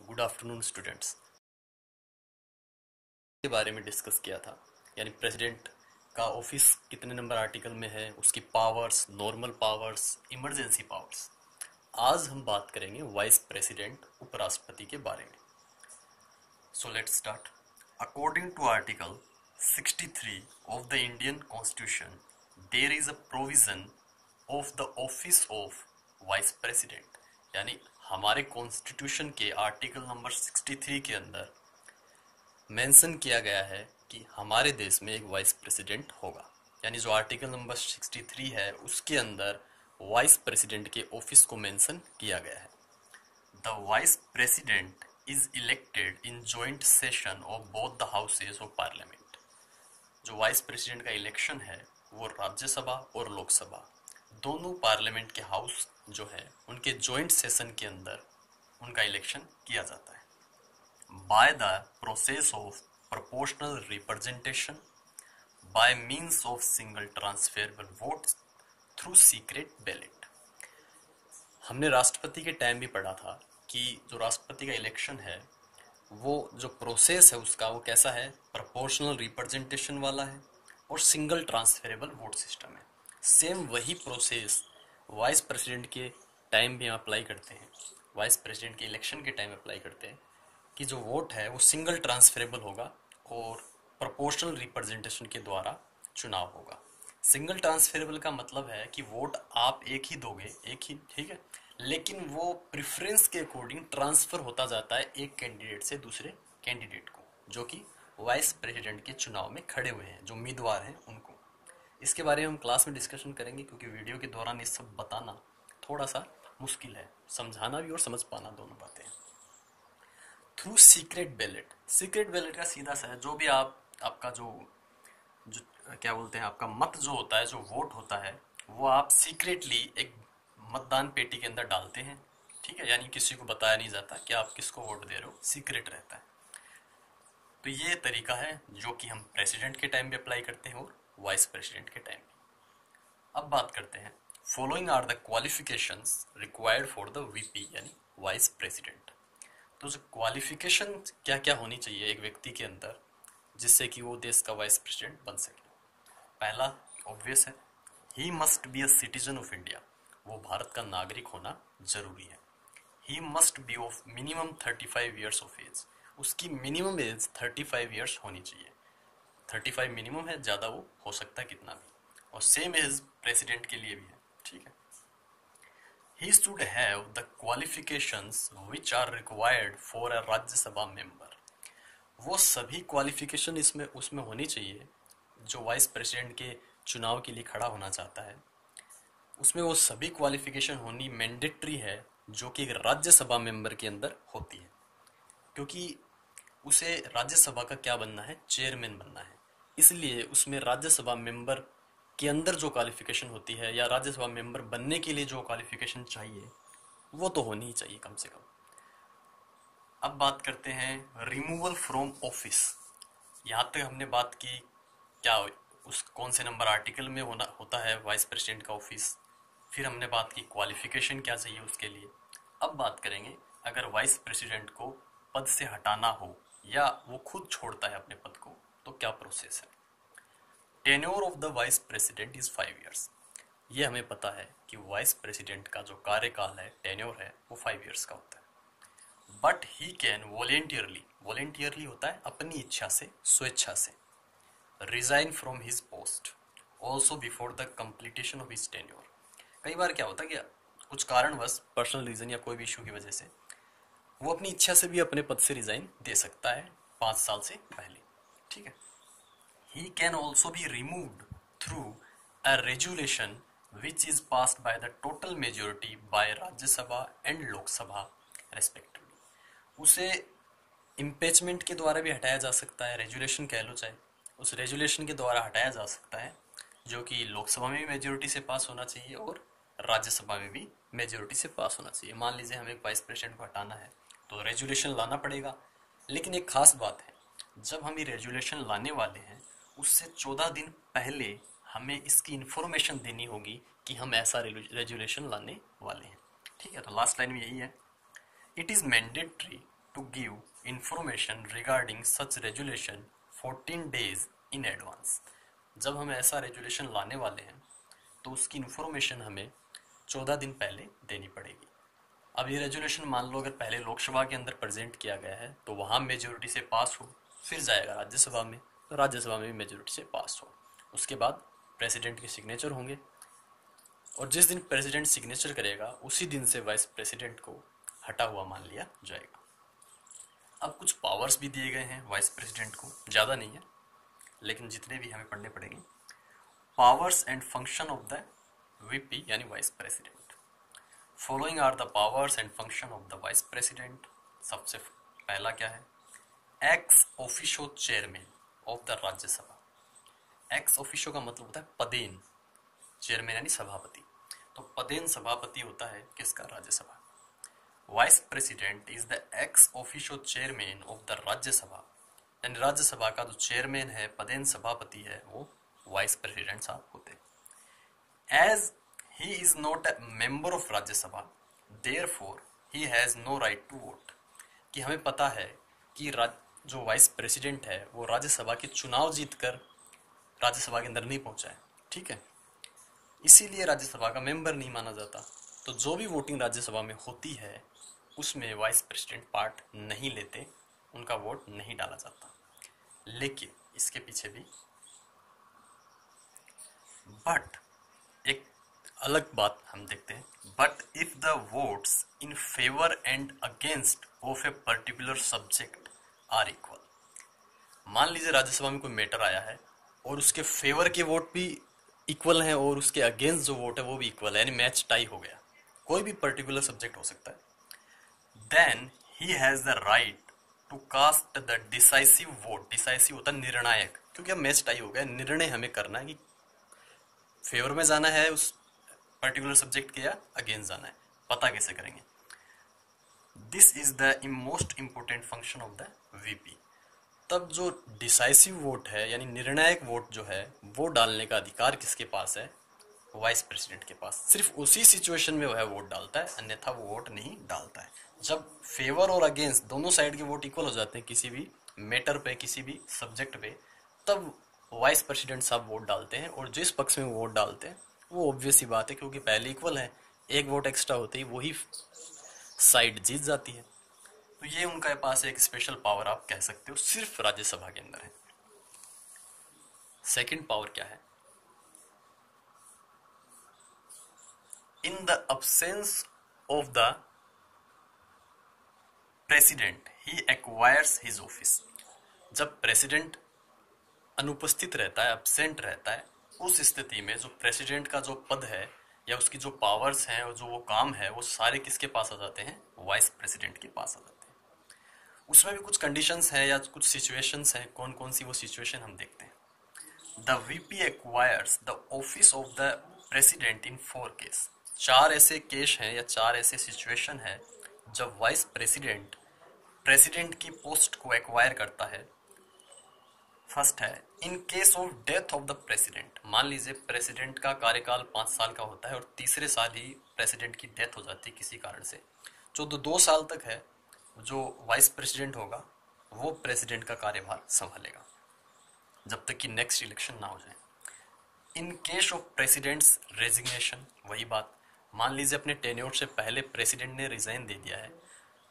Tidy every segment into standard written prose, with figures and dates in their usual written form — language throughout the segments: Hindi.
गुड आफ्टरनून स्टूडेंट्स के बारे में डिस्कस किया था। यानी प्रेसिडेंट का ऑफिस कितने नंबर आर्टिकल में है, उसकी powers, normal powers, emergency powers. आज हम बात करेंगे वाइस प्रेसिडेंट, उपराष्ट्रपति के बारे में। So let's start. According to article 63 of the Indian constitution there is a provision of the office of vice president. यानी हमारे कॉन्स्टिट्यूशन के आर्टिकल नंबर 63 के अंदर मेंशन किया गया है कि हमारे देश में एक वाइस प्रेसिडेंट होगा। यानी जो आर्टिकल नंबर 63 है उसके अंदर वाइस प्रेसिडेंट के ऑफिस को मेंशन किया गया है। The vice president is elected in joint session of both the houses of parliament. जो वाइस प्रेसिडेंट का इलेक्शन है वो राज्यसभा और लोकसभा दोनों पार्लियामेंट के हाउस जो है उनके जॉइंट सेशन के अंदर उनका इलेक्शन किया जाता है by the process of proportional representation bye means of single transferable votes through secret ballot. हमने राष्ट्रपति के टाइम भी पढ़ा था कि जो राष्ट्रपति का इलेक्शन है वो जो प्रोसेस है उसका वो कैसा है, प्रोपोर्शनल रिप्रेजेंटेशन वाला है और सिंगल ट्रांसफरेबल वोट सिस्टम है। सेम वही प्रोसेस वाइस प्रेसिडेंट के टाइम भी हम अप्लाई करते हैं, वाइस प्रेसिडेंट के इलेक्शन के टाइम अप्लाई करते हैं कि जो वोट है वो सिंगल ट्रांसफरेबल होगा और प्रोपोर्शनल रिप्रेजेंटेशन के द्वारा चुनाव होगा। सिंगल ट्रांसफरेबल का मतलब है कि वोट आप एक ही दोगे, एक ही, ठीक है, लेकिन वो प्रेफरेंस के अकॉर्डिंग ट्रांसफर होता जाता है एक कैंडिडेट से दूसरे कैंडिडेट को, जो कि वाइस प्रेसिडेंट के चुनाव में खड़े हुए हैं, जो उम्मीदवार हैं उनको। इसके बारे में हम क्लास में डिस्कशन करेंगे क्योंकि वीडियो के दौरान ये सब बताना थोड़ा सा मुश्किल है, समझाना भी और समझ पाना दोनों बातें। Through secret ballot. Secret ballot का सीधा सा है, जो भी आपका जो क्या बोलते हैं, आपका मत जो होता है, जो वोट होता है, वो आप सीक्रेटली एक मतदान पेटी के अंदर डालते हैं, ठीक है। यानी किसी को बताया नहीं जाता कि आप किसको वोट दे रहे हो, सीक्रेट रहता है। तो ये तरीका है जो कि हम प्रेसिडेंट के टाइम भी अप्लाई करते हैं और वाइस प्रेसिडेंट के टाइम भी। अब बात करते हैं, following are the qualifications required for the VP यानी वाइस प्रेसिडेंट। तो जो क्वालिफिकेशन क्या क्या होनी चाहिए एक व्यक्ति के अंदर जिससे कि वो देश का वाइस प्रेसिडेंट बन सके। पहला ऑब्वियस है, he must be a citizen of India. वो भारत का नागरिक होना जरूरी है। He must be of minimum 35 years of age. उसकी मिनिमम एज 35 ईयर्स होनी चाहिए। 35 मिनिमम है, ज़्यादा वो हो सकता है कितना भी, और सेम एज प्रेसिडेंट के लिए भी है, ठीक है। He should have the qualifications which are required for a राज्य सभा member। वो सभी क्वालिफिकेशन इसमें उसमें होनी चाहिए जो वाइस प्रेसिडेंट के चुनाव के लिए खड़ा होना चाहता है। उसमें वो सभी क्वालिफिकेशन होनी मैंडेटरी है जो कि राज्यसभा मेंबर के अंदर होती है, क्योंकि उसे राज्यसभा का क्या बनना है, चेयरमैन बनना है। इसलिए उसमें राज्यसभा मेंबर के अंदर जो क्वालिफिकेशन होती है या राज्यसभा मेंबर बनने के लिए जो क्वालिफिकेशन चाहिए वो तो होनी ही चाहिए कम से कम। अब बात करते हैं रिमूवल फ्रॉम ऑफिस। यहाँ तक हमने बात की क्या उस कौन से नंबर आर्टिकल में होता है वाइस प्रेसिडेंट का ऑफिस। फिर हमने बात की क्वालिफिकेशन क्या चाहिए उसके लिए। अब बात करेंगे अगर वाइस प्रेसिडेंट को पद से हटाना हो या वो खुद छोड़ता है अपने पद को तो क्या प्रोसेस है। Tenure of the vice president is 5 years. ये हमें पता है कि वाइस प्रेसिडेंट का जो कार्यकाल है, टेन्योर है, वो 5 ईयर्स का होता है। बट ही कैन वॉलेंटियरली होता है अपनी इच्छा से, स्वेच्छा से, resign from his post also before the completion of his tenure. कई बार क्या होता है कि कुछ कारणवश, पर्सनल रीजन या कोई भी इशू की वजह से वो अपनी इच्छा से भी अपने पद से रिजाइन दे सकता है 5 साल से पहले, ठीक है। He can also be removed through a resolution which is passed by the total majority by Rajya Sabha and Lok Sabha respectively। उसे इम्पीचमेंट के द्वारा भी हटाया जा सकता है, रेजुलेशन कह लो चाहे, उस रेजुलेशन के द्वारा हटाया जा सकता है जो कि लोकसभा में भी मेजोरिटी से पास होना चाहिए और राज्यसभा में भी मेजोरिटी से पास होना चाहिए। मान लीजिए हमें वाइस प्रेसिडेंट को हटाना है तो रेजुलेशन लाना पड़ेगा, लेकिन एक खास बात है, जब हम ये रेजुलेशन लाने वाले हैं उससे 14 दिन पहले हमें इसकी इन्फॉर्मेशन देनी होगी कि हम ऐसा रेजुलेशन लाने वाले हैं, ठीक है। तो लास्ट लाइन में यही है, it is mandatory to give information regarding such regulation 14 days in advance। जब हम ऐसा रेजुलेशन लाने वाले हैं तो उसकी इन्फॉर्मेशन हमें 14 दिन पहले देनी पड़ेगी। अब ये रेजुलेशन मान लो अगर पहले लोकसभा के अंदर प्रेजेंट किया गया है तो वहाँ मेजोरिटी से पास हो, फिर जाएगा राज्यसभा में तो राज्यसभा में भी मेजोरिटी से पास हो, उसके बाद प्रेसिडेंट के सिग्नेचर होंगे और जिस दिन प्रेसिडेंट सिग्नेचर करेगा उसी दिन से वाइस प्रेसिडेंट को हटा हुआ मान लिया जाएगा। अब कुछ पावर्स भी दिए गए हैं वाइस प्रेसिडेंट को, ज़्यादा नहीं है लेकिन जितने भी हमें पढ़ने पड़ेंगे। Powers and function of the VP यानी vice president. Following are the powers and function of the vice president. सबसे पहला क्या है? Ex officio chairman of the Rajya Sabha. Ex officio का मतलब होता है पदेन, चेयरमैन यानी सभापति, तो पदेन सभापति होता है किसका? Rajya Sabha. Vice president is the ex officio chairman of the Rajya Sabha, यानी राज्यसभा का जो चेयरमैन है, पदेन सभापति है, वो वाइस प्रेसिडेंट साहब होते हैं। As he is not a member of Rajya Sabha therefore he has no right to vote. कि हमें पता है कि जो वाइस प्रेसिडेंट है वो राज्यसभा के चुनाव जीतकर राज्यसभा के अंदर नहीं पहुंचा है, ठीक है, इसीलिए राज्यसभा का मेंबर नहीं माना जाता। तो जो भी वोटिंग राज्यसभा में होती है उसमें वाइस प्रेसिडेंट पार्ट नहीं लेते, उनका वोट नहीं डाला जाता। लेकिन इसके पीछे भी बट एक अलग बात हम देखते हैं। But if the votes in favour and against of a particular subject are equal. मान लीजिए राज्यसभा में कोई मैटर आया है और उसके फेवर के वोट भी इक्वल हैं और उसके अगेंस्ट जो वोट है वो भी इक्वल है, यानी मैच टाई हो गया, कोई भी पर्टिकुलर सब्जेक्ट हो सकता है। Then he has the right to cast the decisive vote. Decisive होता है निर्णायक, क्योंकि अब मैच टाई हो गया, निर्णय हमें करना है कि फेवर में जाना है उस पर्टिकुलर सब्जेक्ट के या अगेंस्ट जाना है। पता कैसे करेंगे? This is the most important function of the VP. तब जो डिसाइसिव वोट है यानी निर्णायक वोट जो है वो डालने का अधिकार किसके पास है? वाइस प्रेसिडेंट के पास। सिर्फ उसी सिचुएशन में वह वोट डालता है, अन्यथा वो वोट नहीं डालता है। जब फेवर और अगेंस्ट दोनों साइड के वोट इक्वल हो जाते हैं किसी भी मैटर पे, किसी भी सब्जेक्ट पे, तब वाइस प्रेसिडेंट साहब वोट डालते हैं और जिस पक्ष में वोट डालते हैं वो ऑब्वियस ही बात है, क्योंकि पहले इक्वल है, एक वोट एक्स्ट्रा होते ही वही साइड जीत जाती है। तो ये उनके पास एक स्पेशल पावर आप कह सकते हो, सिर्फ राज्यसभा के अंदर है। सेकंड पावर क्या है? In the absence of the president he acquires his office. जब प्रेसिडेंट अनुपस्थित रहता है, एब्सेंट रहता है, उस स्थिति में जो प्रेसिडेंट का जो पद है या उसकी जो पावर्स हैं और जो वो काम है वो सारे किसके पास आ जाते हैं? वाइस प्रेसिडेंट के पास आ जाते हैं। उसमें भी कुछ कंडीशंस हैं या कुछ सिचुएशंस हैं, कौन कौन सी वो सिचुएशन हम देखते हैं। The VP acquires the office of the president in 4 case. 4 ऐसे केस हैं या 4 ऐसे सिचुएशन है जब वाइस प्रेसिडेंट प्रेसिडेंट की पोस्ट को एक्वायर करता है। फर्स्ट है इन case of death of the president. मान लीजिए प्रेसिडेंट का कार्यकाल 5 साल का होता है और तीसरे साल ही प्रेसिडेंट की डेथ हो जाती है किसी कारण से। जो 2 साल तक है जो वाइस प्रेसिडेंट होगा वो प्रेसिडेंट का कार्यभार संभालेगा जब तक कि नेक्स्ट इलेक्शन ना हो जाए। In case of president's resignation, वही बात, मान लीजिए अपने टेन्योर से पहले प्रेसिडेंट ने रिजाइन दे दिया है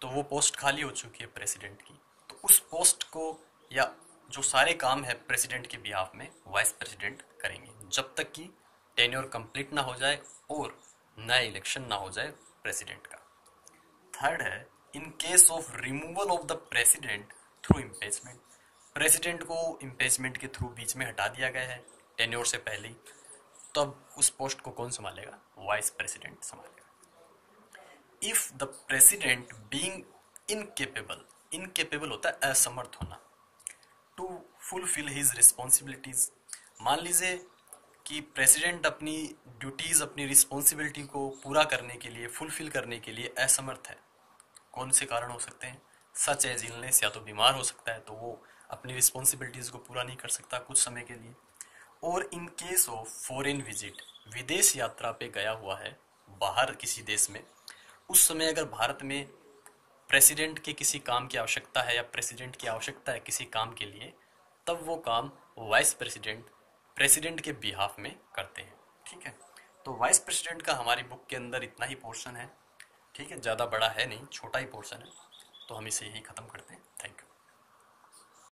तो वो पोस्ट खाली हो चुकी है प्रेसिडेंट की, तो उस पोस्ट को या जो सारे काम है प्रेसिडेंट के बिहाफ में वाइस प्रेसिडेंट करेंगे जब तक कि टेन्योर कंप्लीट ना हो जाए और नया इलेक्शन ना हो जाए प्रेसिडेंट का। थर्ड है इन case of removal of the president through impeachment. President को इम्पीचमेंट के थ्रू बीच में हटा दिया गया है टेन्योर से पहले, तब उस पोस्ट को कौन संभालेगा? वाइस प्रेसिडेंट संभालेगा। If the president being incapable, incapable होता है असमर्थ होना, टू फुलफिल हिज रिस्पॉन्सिबिलिटीज। मान लीजिए कि प्रेसिडेंट अपनी ड्यूटीज, अपनी रिस्पॉन्सिबिलिटी को पूरा करने के लिए, फुलफिल करने के लिए असमर्थ है। कौन से कारण हो सकते हैं? सच एज इलनेस, या तो बीमार हो सकता है तो वो अपनी रिस्पॉन्सिबिलिटीज को पूरा नहीं कर सकता कुछ समय के लिए। और इन केस ऑफ फॉरेन विजिट, विदेश यात्रा पे गया हुआ है बाहर किसी देश में, उस समय अगर भारत में प्रेसिडेंट के किसी काम की आवश्यकता है या प्रेसिडेंट की आवश्यकता है किसी काम के लिए, तब वो काम वाइस प्रेसिडेंट प्रेसिडेंट के बिहाफ में करते हैं। ठीक है, तो वाइस प्रेसिडेंट का हमारी बुक के अंदर इतना ही पोर्शन है। ठीक है, ज़्यादा बड़ा है नहीं, छोटा ही पोर्शन है, तो हम इसे यही ख़त्म करते हैं। Thank you.